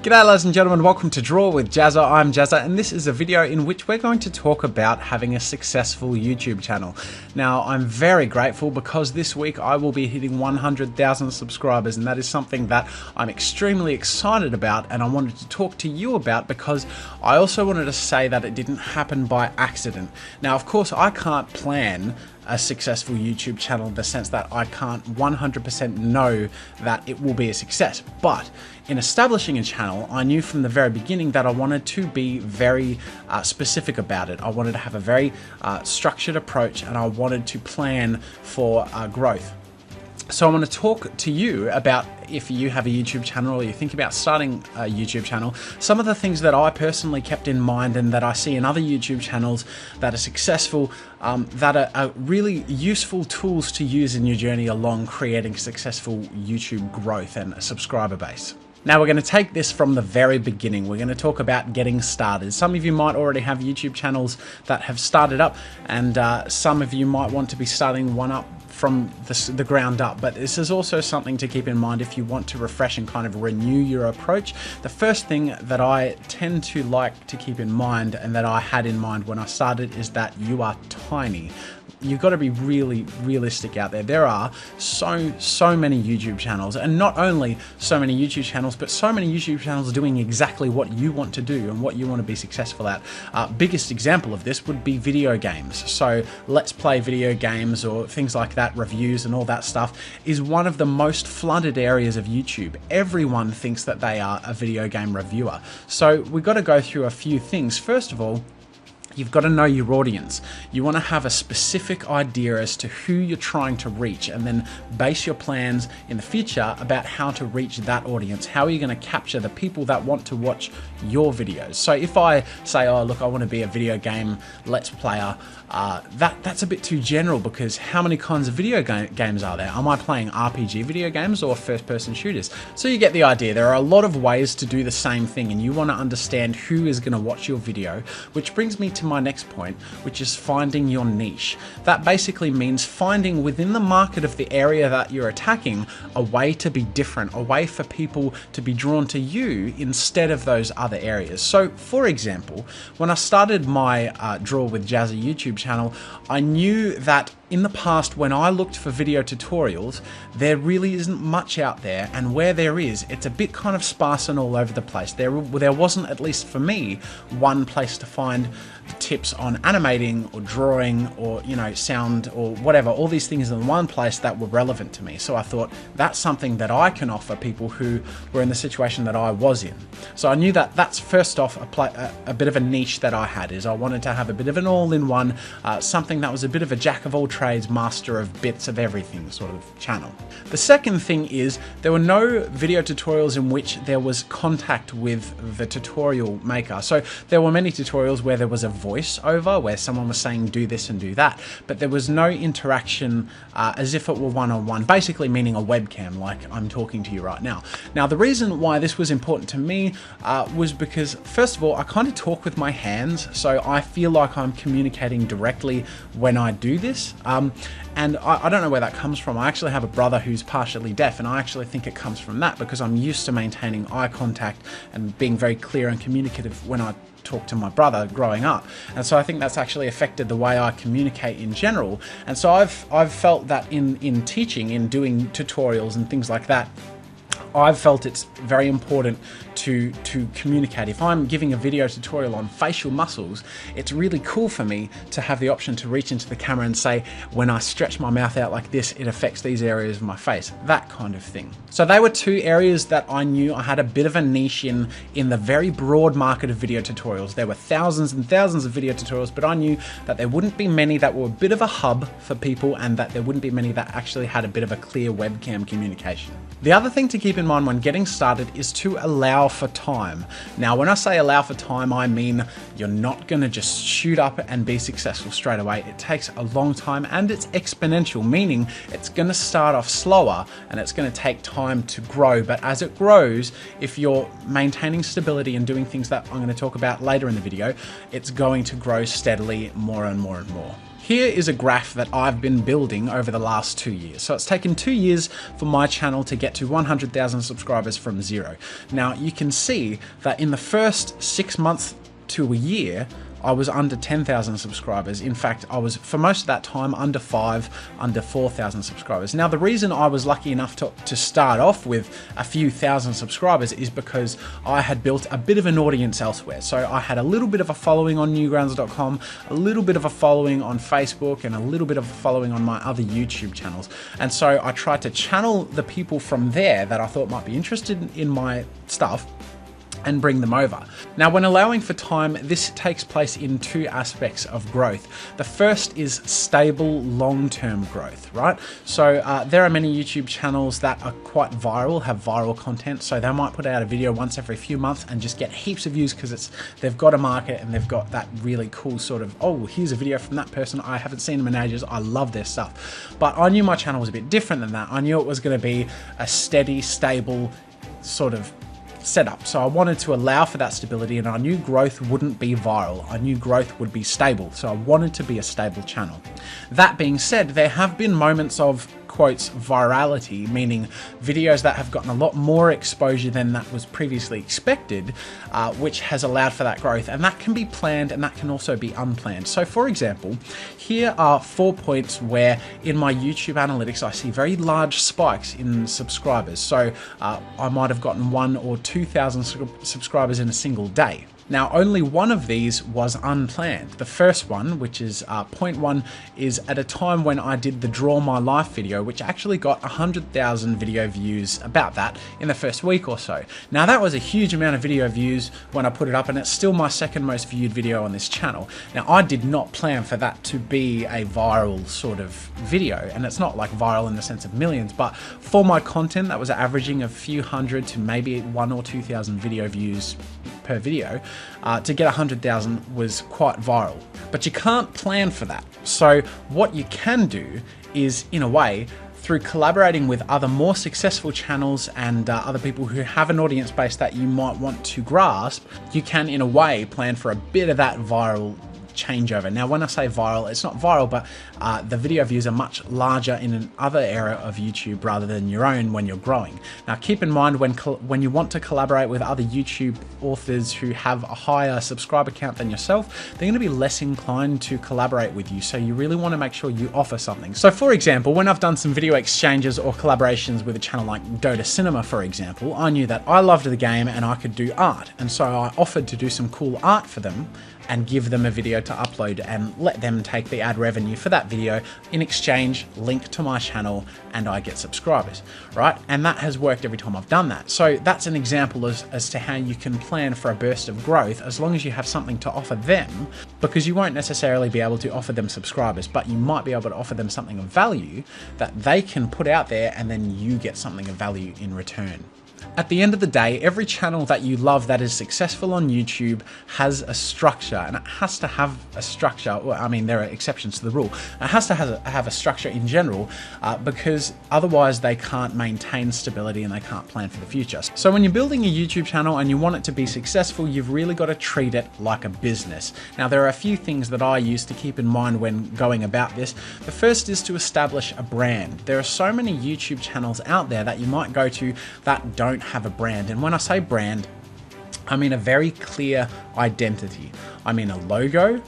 G'day ladies and gentlemen, welcome to Draw with Jazza. I'm Jazza and this is a video in which we're going to talk about having a successful YouTube channel. Now I'm very grateful because this week I will be hitting 100,000 subscribers, and that is something that I'm extremely excited about and I wanted to talk to you about because I also wanted to say that it didn't happen by accident. Now of course I can't plan a successful YouTube channel in the sense that I can't 100% know that it will be a success. But in establishing a channel, I knew from the very beginning that I wanted to be very specific about it. I wanted to have a very structured approach and I wanted to plan for growth. So I want to talk to you about, if you have a YouTube channel or you think about starting a YouTube channel, some of the things that I personally kept in mind and that I see in other YouTube channels that are successful, that are really useful tools to use in your journey along creating successful YouTube growth and a subscriber base. Now we're going to take this from the very beginning. We're going to talk about getting started. Some of you might already have YouTube channels that have started up, and some of you might want to be starting one up from the ground up, but this is also something to keep in mind if you want to refresh and kind of renew your approach. The first thing that I tend to like to keep in mind, and that I had in mind when I started, is that you are tiny. You've got to be really realistic out there. There are so many YouTube channels, and not only so many YouTube channels, but so many YouTube channels doing exactly what you want to do and what you want to be successful at. Biggest example of this would be video games. So let's play video games or things like that, reviews and all that stuff, is one of the most flooded areas of YouTube. Everyone thinks that they are a video game reviewer. So we've got to go through a few things. First of all, you've got to know your audience. You want to have a specific idea as to who you're trying to reach, and then base your plans in the future about how to reach that audience. How are you going to capture the people that want to watch your videos? So if I say, oh look, I want to be a video game let's player, that's a bit too general, because how many kinds of video games are there? Am I playing RPG video games or first-person shooters? So you get the idea. There are a lot of ways to do the same thing, and you want to understand who is going to watch your video, which brings me to my next point, which is finding your niche. That basically means finding within the market of the area that you're attacking a way to be different, a way for people to be drawn to you instead of those other areas. So for example, when I started my Draw with Jazza YouTube channel, I knew that in the past, when I looked for video tutorials, there really isn't much out there, and where there is, it's a bit kind of sparse and all over the place. There wasn't, at least for me, one place to find tips on animating or drawing or, you know, sound or whatever, all these things in one place that were relevant to me. So I thought that's something that I can offer people who were in the situation that I was in. So I knew that that's first off a bit of a niche that I had, is I wanted to have a bit of an all-in-one, something that was a bit of a jack of all trades, master of bits of everything sort of channel. The second thing is there were no video tutorials in which there was contact with the tutorial maker. So there were many tutorials where there was a voice over, where someone was saying do this and do that, but there was no interaction as if it were one-on-one, basically meaning a webcam like I'm talking to you right now. Now the reason why this was important to me was because, first of all, I kind of talk with my hands, so I feel like I'm communicating directly when I do this. And I don't know where that comes from. I actually have a brother who's partially deaf, and I actually think it comes from that, because I'm used to maintaining eye contact and being very clear and communicative when I talk to my brother growing up. And so I think that's actually affected the way I communicate in general. And so I've felt that in teaching, in doing tutorials and things like that, I've felt it's very important to communicate. If I'm giving a video tutorial on facial muscles, it's really cool for me to have the option to reach into the camera and say, when I stretch my mouth out like this, it affects these areas of my face, that kind of thing. So they were two areas that I knew I had a bit of a niche in the very broad market of video tutorials. There were thousands and thousands of video tutorials, but I knew that there wouldn't be many that were a bit of a hub for people, and that there wouldn't be many that actually had a bit of a clear webcam communication. The other thing to keep in mind when getting started is to allow for time. Now, when I say allow for time, I mean you're not going to just shoot up and be successful straight away. It takes a long time, and it's exponential, meaning it's going to start off slower and it's going to take time to grow. But as it grows, if you're maintaining stability and doing things that I'm going to talk about later in the video, it's going to grow steadily more and more and more. Here is a graph that I've been building over the last 2 years. So it's taken 2 years for my channel to get to 100,000 subscribers from zero. Now you can see that in the first 6 months to a year, I was under 10,000 subscribers. In fact, I was, for most of that time, under 4,000 subscribers. Now, the reason I was lucky enough to start off with a few thousand subscribers is because I had built a bit of an audience elsewhere. So I had a little bit of a following on Newgrounds.com, a little bit of a following on Facebook, and a little bit of a following on my other YouTube channels. And so I tried to channel the people from there that I thought might be interested in my stuff and bring them over. Now, when allowing for time, this takes place in two aspects of growth. The first is stable long-term growth, right? So there are many YouTube channels that are quite viral, have viral content. So they might put out a video once every few months and just get heaps of views because they've got a market and they've got that really cool sort of, oh, here's a video from that person. I haven't seen them in ages. I love their stuff. But I knew my channel was a bit different than that. I knew it was going to be a steady, stable sort of setup. So I wanted to allow for that stability, and I knew growth wouldn't be viral. I knew growth would be stable. So I wanted to be a stable channel. That being said, there have been moments of quotes virality, meaning videos that have gotten a lot more exposure than that was previously expected, which has allowed for that growth. And that can be planned and that can also be unplanned. So for example, here are 4 points where in my YouTube analytics, I see very large spikes in subscribers. So I might have gotten 1,000 or 2,000 subscribers in a single day. Now, only one of these was unplanned. The first one, which is point 1, is at a time when I did the Draw My Life video, which actually got 100,000 video views, about that, in the first week or so. Now, that was a huge amount of video views when I put it up, and it's still my second most viewed video on this channel. Now, I did not plan for that to be a viral sort of video, and it's not like viral in the sense of millions, but for my content that was averaging a few hundred to maybe 1,000 or 2,000 video views per video, to get 100,000 was quite viral. But you can't plan for that. So what you can do is, in a way, through collaborating with other more successful channels and other people who have an audience base that you might want to grasp, you can, in a way, plan for a bit of that viral changeover. Now, when I say viral, it's not viral, but the video views are much larger in another area of YouTube rather than your own when you're growing. Now, keep in mind when you want to collaborate with other YouTube authors who have a higher subscriber count than yourself, they're going to be less inclined to collaborate with you. So you really want to make sure you offer something. So for example, when I've done some video exchanges or collaborations with a channel like Dota Cinema, for example, I knew that I loved the game and I could do art. And so I offered to do some cool art for them and give them a video to upload and let them take the ad revenue for that video. In exchange, link to my channel and I get subscribers, right? And that has worked every time I've done that. So that's an example as to how you can plan for a burst of growth as long as you have something to offer them, because you won't necessarily be able to offer them subscribers, but you might be able to offer them something of value that they can put out there and then you get something of value in return. At the end of the day, every channel that you love that is successful on YouTube has a structure, and it has to have a structure. Well, I mean, there are exceptions to the rule. It has to have a structure in general because otherwise they can't maintain stability and they can't plan for the future. So when you're building a YouTube channel and you want it to be successful, you've really got to treat it like a business. Now, there are a few things that I use to keep in mind when going about this. The first is to establish a brand. There are so many YouTube channels out there that you might go to that don't have a brand. And when I say brand, I mean a very clear identity. I mean a logo,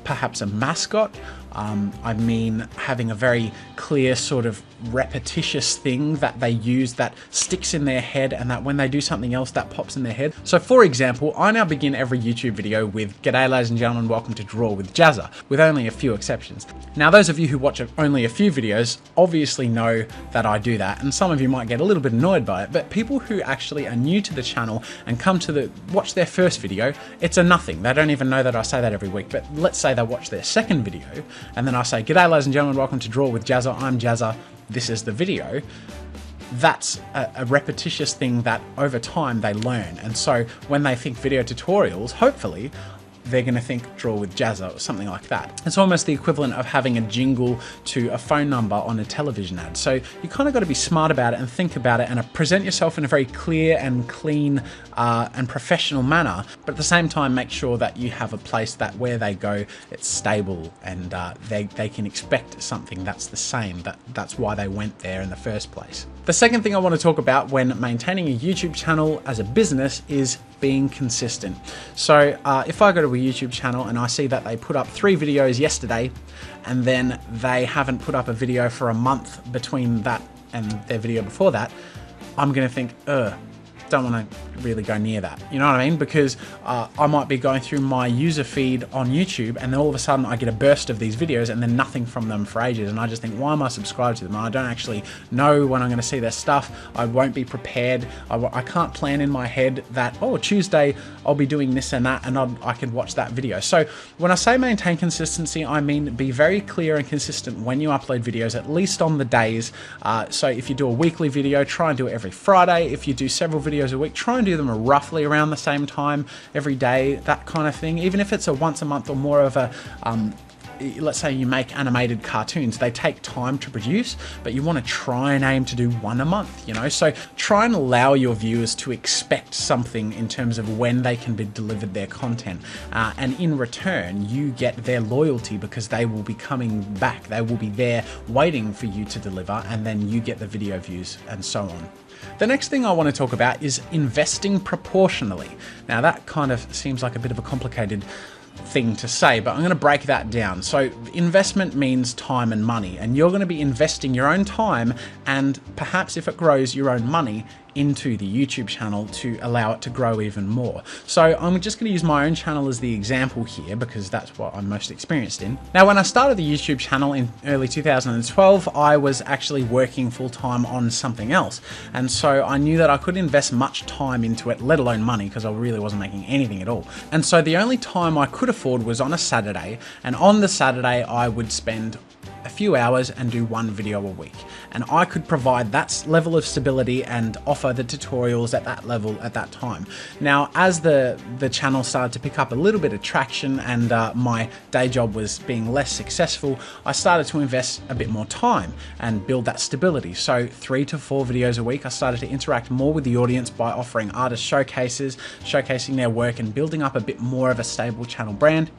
perhaps a mascot. I mean having a very clear sort of repetitious thing that they use that sticks in their head, and that when they do something else that pops in their head. So for example, I now begin every YouTube video with "G'day ladies and gentlemen, welcome to Draw with Jazza," with only a few exceptions. Now those of you who watch only a few videos obviously know that I do that, and some of you might get a little bit annoyed by it, but people who actually are new to the channel and come to watch their first video, it's a nothing. They don't even know that I say that every week, but let's say they watch their second video and then I say, "G'day ladies and gentlemen, welcome to Draw with Jazza, I'm Jazza, this is the video." That's a repetitious thing that over time they learn. And so when they think video tutorials, hopefully they're going to think draw with Jazza or something like that. It's almost the equivalent of having a jingle to a phone number on a television ad. So you kind of got to be smart about it and think about it and present yourself in a very clear and clean and professional manner, but at the same time make sure that you have a place that where they go, it's stable and they can expect something that's the same. That's why they went there in the first place. The second thing I want to talk about when maintaining a YouTube channel as a business is being consistent. So if I go to a YouTube channel and I see that they put up 3 videos yesterday and then they haven't put up a video for a month between that and their video before that, I'm going to think, don't want to really go near that. You know what I mean? Because I might be going through my user feed on YouTube and then all of a sudden I get a burst of these videos and then nothing from them for ages. And I just think, why am I subscribed to them? I don't actually know when I'm going to see their stuff. I won't be prepared. I can't plan in my head that, oh, Tuesday I'll be doing this and that and I can watch that video. So when I say maintain consistency, I mean be very clear and consistent when you upload videos, at least on the days. So if you do a weekly video, try and do it every Friday. If you do several videos a week, try and do them roughly around the same time every day, that kind of thing. Even if it's a once a month or more of a let's say you make animated cartoons, they take time to produce, but you want to try and aim to do 1 a month, you know? So try and allow your viewers to expect something in terms of when they can be delivered their content. And in return, you get their loyalty because they will be coming back. They will be there waiting for you to deliver, and then you get the video views and so on. The next thing I want to talk about is investing proportionally. Now that kind of seems like a bit of a complicated thing to say, but I'm going to break that down. So investment means time and money, and you're going to be investing your own time and perhaps, if it grows, your own money into the YouTube channel to allow it to grow even more. So I'm just going to use my own channel as the example here because that's what I'm most experienced in. Now, when I started the YouTube channel in early 2012, I was actually working full-time on something else. And so I knew that I couldn't invest much time into it, let alone money, because I really wasn't making anything at all. And so the only time I could afford was on a Saturday. And on the Saturday, I would spend a few hours and do 1 video a week. And I could provide that level of stability and offer the tutorials at that level at that time. Now, as the channel started to pick up a little bit of traction and my day job was being less successful, I started to invest a bit more time and build that stability. So 3 to 4 videos a week, I started to interact more with the audience by offering artist showcases, showcasing their work and building up a bit more of a stable channel brand.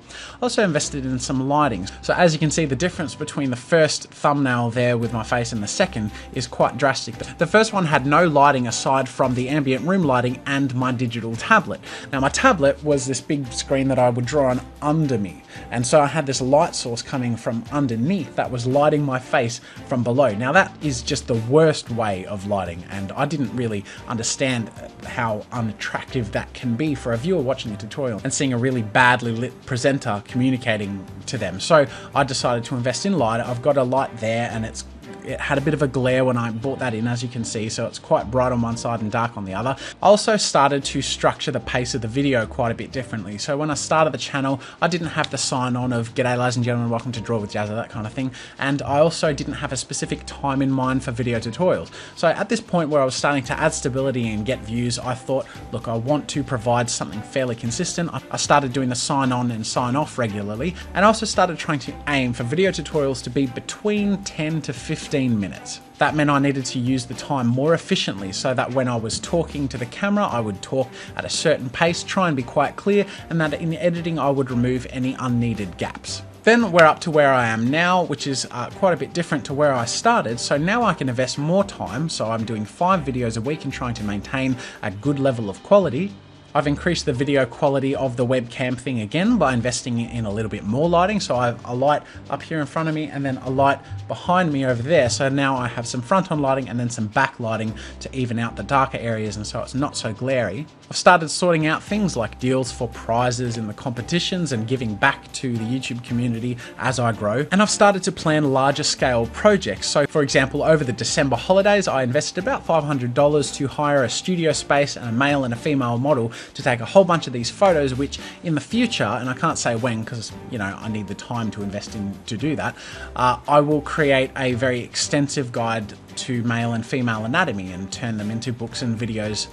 Also invested in some lighting. So as you can see, the difference between the first thumbnail there with my face and the second is quite drastic. The first one had no lighting aside from the ambient room lighting and my digital tablet. Now my tablet was this big screen that I would draw on under me, and so I had this light source coming from underneath that was lighting my face from below. Now that is just the worst way of lighting, and I didn't really understand how unattractive that can be for a viewer watching a tutorial and seeing a really badly lit presenter communicating to them. So I decided to invest in light. I've got a light there and it had a bit of a glare when I brought that in, as you can see, so it's quite bright on one side and dark on the other. I also started to structure the pace of the video quite a bit differently. So when I started the channel, I didn't have the sign on of "G'day ladies and gentlemen, welcome to Draw with Jazza," that kind of thing. And I also didn't have a specific time in mind for video tutorials. So at this point where I was starting to add stability and get views, I thought, look, I want to provide something fairly consistent. I started doing the sign on and sign off regularly, and I also started trying to aim for video tutorials to be between 10 to 15 minutes. That meant I needed to use the time more efficiently so that when I was talking to the camera, I would talk at a certain pace, try and be quite clear, and that in editing, I would remove any unneeded gaps. Then we're up to where I am now, which is quite a bit different to where I started. So now I can invest more time. So I'm doing 5 videos a week and trying to maintain a good level of quality. I've increased the video quality of the webcam thing again by investing in a little bit more lighting. So I have a light up here in front of me and then a light behind me over there. So now I have some front on lighting and then some back lighting to even out the darker areas, and so it's not so glary. I've started sorting out things like deals for prizes in the competitions and giving back to the YouTube community as I grow. And I've started to plan larger scale projects. So for example, over the December holidays, I invested about $500 to hire a studio space and a male and a female model to take a whole bunch of these photos, which in the future, and I can't say when because, you know, I need the time to invest in to do that, I will create a very extensive guide to male and female anatomy and turn them into books and videos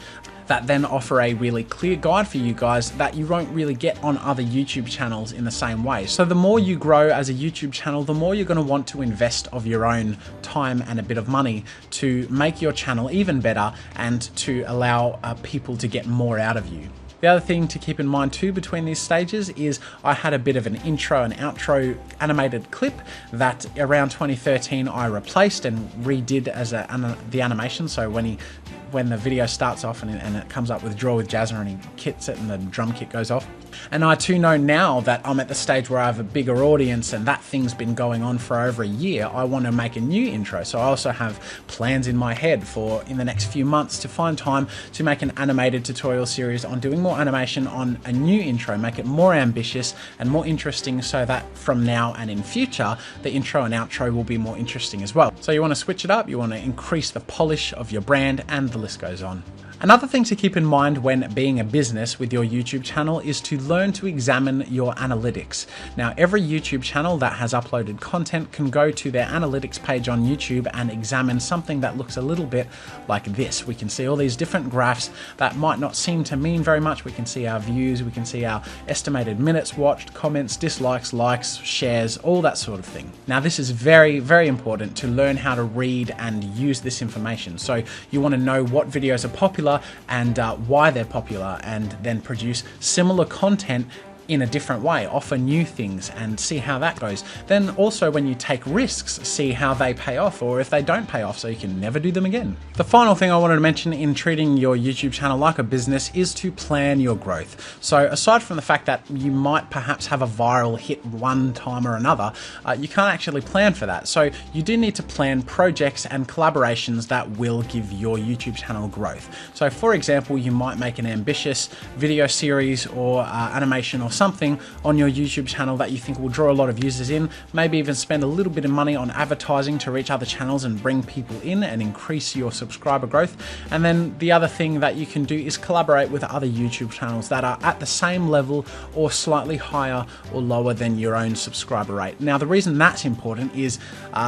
that then offer a really clear guide for you guys that you won't really get on other YouTube channels in the same way. So the more you grow as a YouTube channel, the more you're going to want to invest of your own time and a bit of money to make your channel even better and to allow people to get more out of you. The other thing to keep in mind too between these stages is I had a bit of an intro and outro animated clip that around 2013 I replaced and redid as the animation. So when the video starts off and it comes up with Draw with Jazza and he kits it and the drum kit goes off. And I too know now that I'm at the stage where I have a bigger audience and that thing's been going on for over a year. I want to make a new intro. So I also have plans in my head for in the next few months to find time to make an animated tutorial series on doing more animation on a new intro, make it more ambitious and more interesting so that from now and in future, the intro and outro will be more interesting as well. So you want to switch it up, you want to increase the polish of your brand, and the list goes on. Another thing to keep in mind when being a business with your YouTube channel is to learn to examine your analytics. Now, every YouTube channel that has uploaded content can go to their analytics page on YouTube and examine something that looks a little bit like this. We can see all these different graphs that might not seem to mean very much. We can see our views, we can see our estimated minutes watched, comments, dislikes, likes, shares, all that sort of thing. Now, this is very, very important to learn how to read and use this information. So you want to know what videos are popular and why they're popular, and then produce similar content in a different way, offer new things and see how that goes. Then also when you take risks, see how they pay off or if they don't pay off so you can never do them again. The final thing I wanted to mention in treating your YouTube channel like a business is to plan your growth. So aside from the fact that you might perhaps have a viral hit one time or another, you can't actually plan for that. So you do need to plan projects and collaborations that will give your YouTube channel growth. So for example, you might make an ambitious video series or animation or something on your YouTube channel that you think will draw a lot of users in, maybe even spend a little bit of money on advertising to reach other channels and bring people in and increase your subscriber growth. And then the other thing that you can do is collaborate with other YouTube channels that are at the same level or slightly higher or lower than your own subscriber rate. Now, the reason that's important is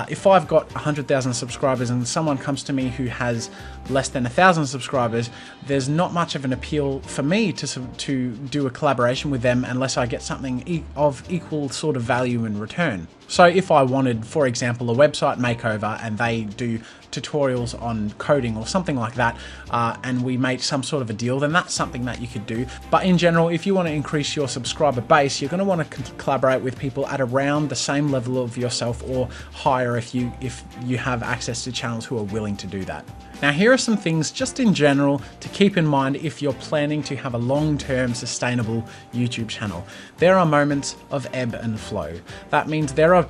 if I've got 100,000 subscribers and someone comes to me who has less than 1,000 subscribers, there's not much of an appeal for me to do a collaboration with them unless I get something of equal sort of value in return. So if I wanted, for example, a website makeover and they do tutorials on coding or something like that, and we made some sort of a deal, then that's something that you could do. But in general, if you want to increase your subscriber base, you're going to want to collaborate with people at around the same level of yourself or higher if you have access to channels who are willing to do that. Now, here are some things just in general to keep in mind if you're planning to have a long-term sustainable YouTube channel. There are moments of ebb and flow. That means there are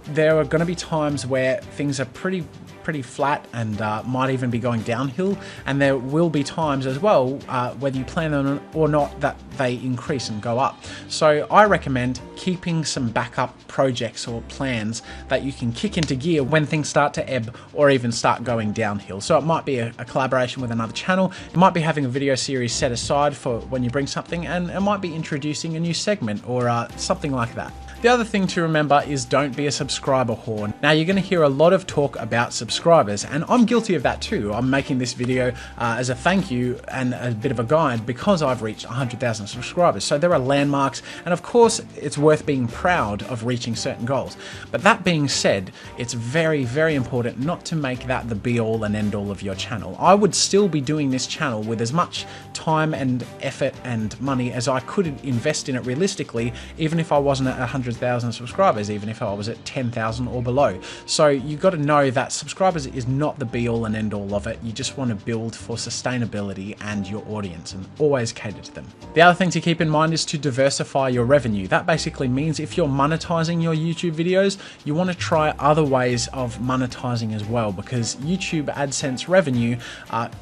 going to be times where things are pretty flat and might even be going downhill, and there will be times as well, whether you plan on or not, that they increase and go up. So I recommend keeping some backup projects or plans that you can kick into gear when things start to ebb or even start going downhill. So it might be a collaboration with another channel, it might be having a video series set aside for when you bring something, and it might be introducing a new segment or something like that. The other thing to remember is don't be a subscriber whore. Now, you're going to hear a lot of talk about subscribers, and I'm guilty of that too. I'm making this video as a thank you and a bit of a guide because I've reached 100,000 subscribers. So there are landmarks, and of course it's worth being proud of reaching certain goals. But that being said, it's very, very important not to make that the be all and end all of your channel. I would still be doing this channel with as much time and effort and money as I could invest in it realistically, even if I wasn't at 100,000 subscribers, even if I was at 10,000 or below. So you got to know that subscribers is not the be all and end all of it. You just want to build for sustainability and your audience and always cater to them. The other thing to keep in mind is to diversify your revenue. That basically means if you're monetizing your YouTube videos, you want to try other ways of monetizing as well, because YouTube AdSense revenue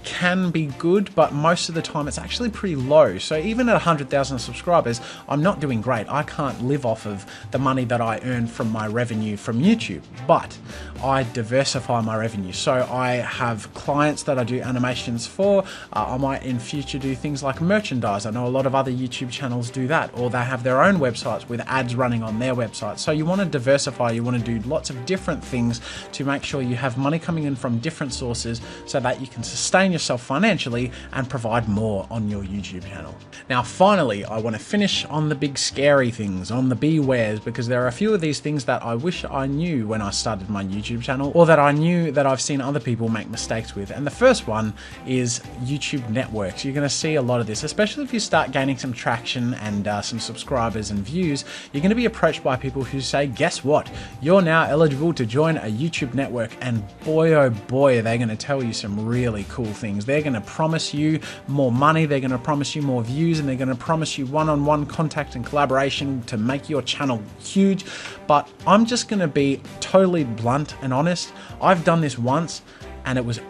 can be good, but most of the time it's actually pretty low. So even at 100,000 subscribers, I'm not doing great. I can't live off of the money that I earn from my revenue from YouTube, but I diversify my revenue. So I have clients that I do animations for. I might in future do things like merchandise. I know a lot of other YouTube channels do that, or they have their own websites with ads running on their website. So you want to diversify, you want to do lots of different things to make sure you have money coming in from different sources so that you can sustain yourself financially and provide more on your YouTube channel. Now, finally, I want to finish on the big scary things, on the bewares, because there are a few of these things that I wish I knew when I started my YouTube channel, or that I knew that I've seen other people make mistakes with. And the first one is YouTube networks. You're going to see a lot of this, especially if you start gaining some traction and some subscribers and views. You're going to be approached by people who say, guess what? You're now eligible to join a YouTube network. And boy, oh boy, they're going to tell you some really cool things. They're going to promise you more money. They're going to promise you more views, and they're going to promise you one-on-one contact and collaboration to make your channel huge. But I'm just going to be totally blunt and honest. I've done this once and it was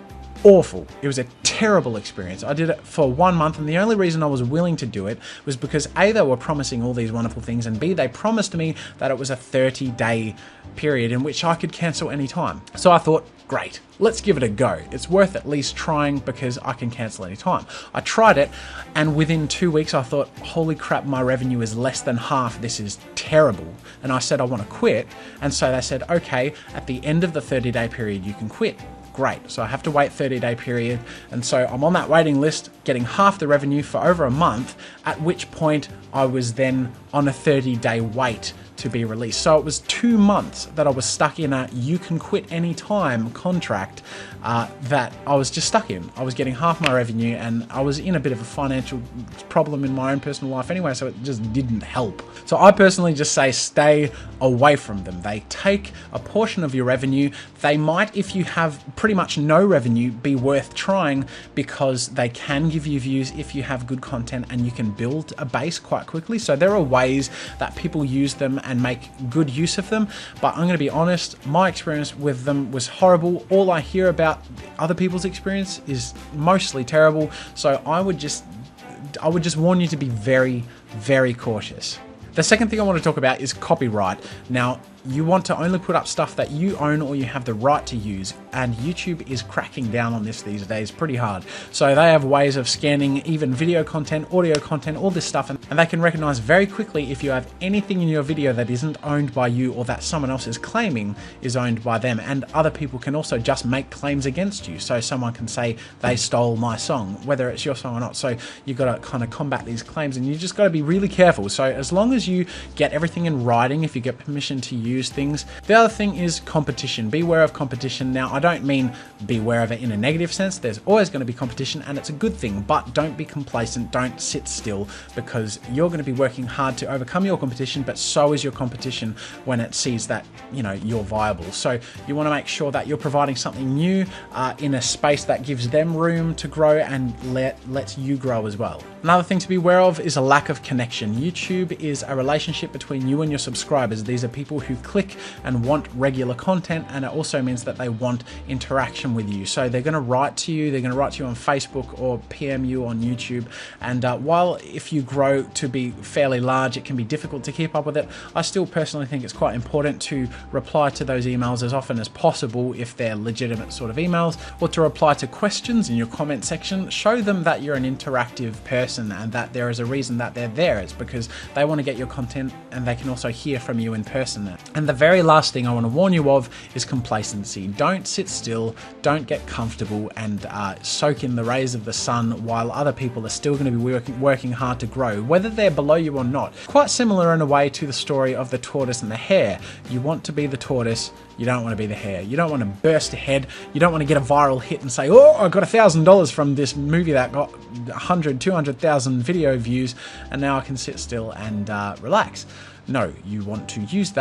awful. It was a terrible experience. I did it for 1 month, and the only reason I was willing to do it was because A, they were promising all these wonderful things, and B, they promised me that it was a 30-day period in which I could cancel anytime. So I thought, great, let's give it a go. It's worth at least trying because I can cancel anytime. I tried it, and within 2 weeks I thought, holy crap, my revenue is less than half. This is terrible. And I said, I want to quit. And so they said, okay, at the end of the 30-day period, you can quit. Great. So I have to wait 30-day period. And so I'm on that waiting list, getting half the revenue for over a month, at which point I was then on a 30-day wait to be released. So it was 2 months that I was stuck in a you can quit anytime contract that I was just stuck in. I was getting half my revenue, and I was in a bit of a financial problem in my own personal life anyway, so it just didn't help. So I personally just say stay away from them. They take a portion of your revenue. They might, if you have pretty much no revenue, be worth trying because they can give you views if you have good content and you can build a base quite quickly. So there are ways that people use them and make good use of them. But I'm going to be honest, my experience with them was horrible. All I hear about other people's experience is mostly terrible. So I would just warn you to be very, very cautious. The second thing I want to talk about is copyright. Now, you want to only put up stuff that you own or you have the right to use, and YouTube is cracking down on this these days pretty hard. So they have ways of scanning even video content, audio content, all this stuff, and they can recognize very quickly if you have anything in your video that isn't owned by you or that someone else is claiming is owned by them. And other people can also just make claims against you. So someone can say they stole my song, whether it's your song or not. So you've got to kind of combat these claims, and you just got to be really careful. So as long as you get everything in writing, if you get permission to use things. The other thing is competition. Beware of competition. Now, I don't mean beware of it in a negative sense. There's always going to be competition, and it's a good thing, but don't be complacent. Don't sit still, because you're going to be working hard to overcome your competition, but so is your competition when it sees that, you know, you're viable. So you want to make sure that you're providing something new in a space that gives them room to grow and lets you grow as well. Another thing to be aware of is a lack of connection. YouTube is a relationship between you and your subscribers. These are people who click and want regular content, and it also means that they want interaction with you. So they're going to write to you, they're going to write to you on Facebook or PM you on YouTube. And while if you grow to be fairly large, it can be difficult to keep up with it, I still personally think it's quite important to reply to those emails as often as possible if they're legitimate sort of emails, or to reply to questions in your comment section. Show them that you're an interactive person and that there is a reason that they're there. It's because they want to get your content, and they can also hear from you in person. And the very last thing I want to warn you of is complacency. Don't sit still, don't get comfortable and soak in the rays of the sun while other people are still going to be working hard to grow, whether they're below you or not. Quite similar in a way to the story of the tortoise and the hare. You want to be the tortoise, you don't want to be the hare. You don't want to burst ahead. You don't want to get a viral hit and say, oh, I got $1,000 from this movie that got 100, 200,000 video views, and now I can sit still and relax. No, you want to use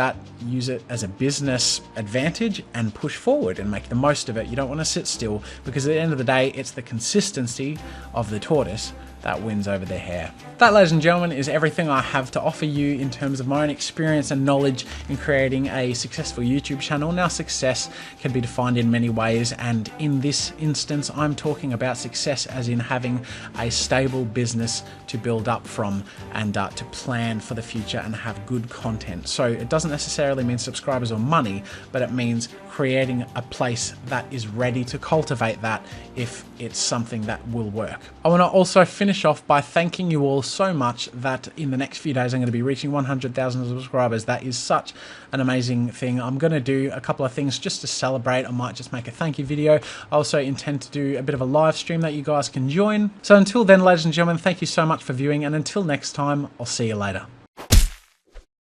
it as a business advantage and push forward and make the most of it. You don't want to sit still, because at the end of the day, it's the consistency of the tortoise that wins over their hair. That, ladies and gentlemen, is everything I have to offer you in terms of my own experience and knowledge in creating a successful YouTube channel. Now, success can be defined in many ways, and in this instance, I'm talking about success as in having a stable business to build up from and to plan for the future and have good content. So it doesn't necessarily mean subscribers or money, but it means creating a place that is ready to cultivate that if it's something that will work. I want to also finish off by thanking you all so much that in the next few days I'm going to be reaching 100,000 subscribers. That is such an amazing thing. I'm going to do a couple of things just to celebrate. I might just make a thank you video. I also intend to do a bit of a live stream that you guys can join. So until then, ladies and gentlemen, thank you so much for viewing, and until next time, I'll see you later.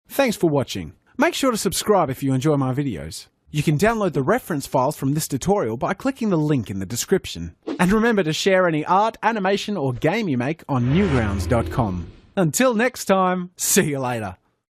Thanks for watching. Make sure to subscribe if you enjoy my videos. You can download the reference files from this tutorial by clicking the link in the description. And remember to share any art, animation or game you make on Newgrounds.com. Until next time, see you later.